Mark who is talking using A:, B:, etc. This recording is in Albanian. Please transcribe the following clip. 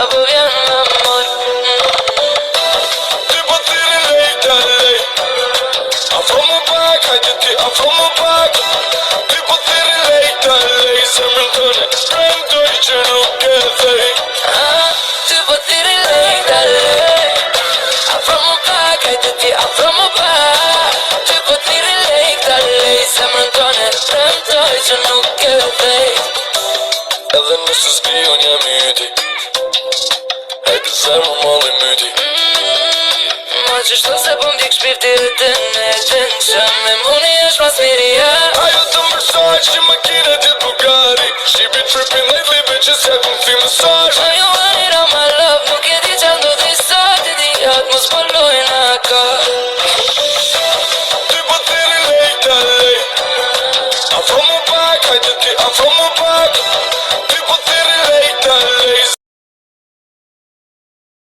A: todo bien, amor.
B: Tipo tiri late, late. I'm from a back, I did it, I'm from a back. Tipo tiri late, late. Semmen tone, strength to each and okay.
A: Tipo tiri late. I'm from a back, I did it, I'm from a back. Tipo tiri late. Semmen tone, strength to each and okay.
B: Edhe nëse s'di unë jam yti Hajde zemër mali myti
A: Ma qështu se po m'dik shpirti të në me muni është mas miria.
B: Ajo të mërsaj që makina t'jet Bugatti She be tripping lately bitches ja kun fi massage
A: Ajo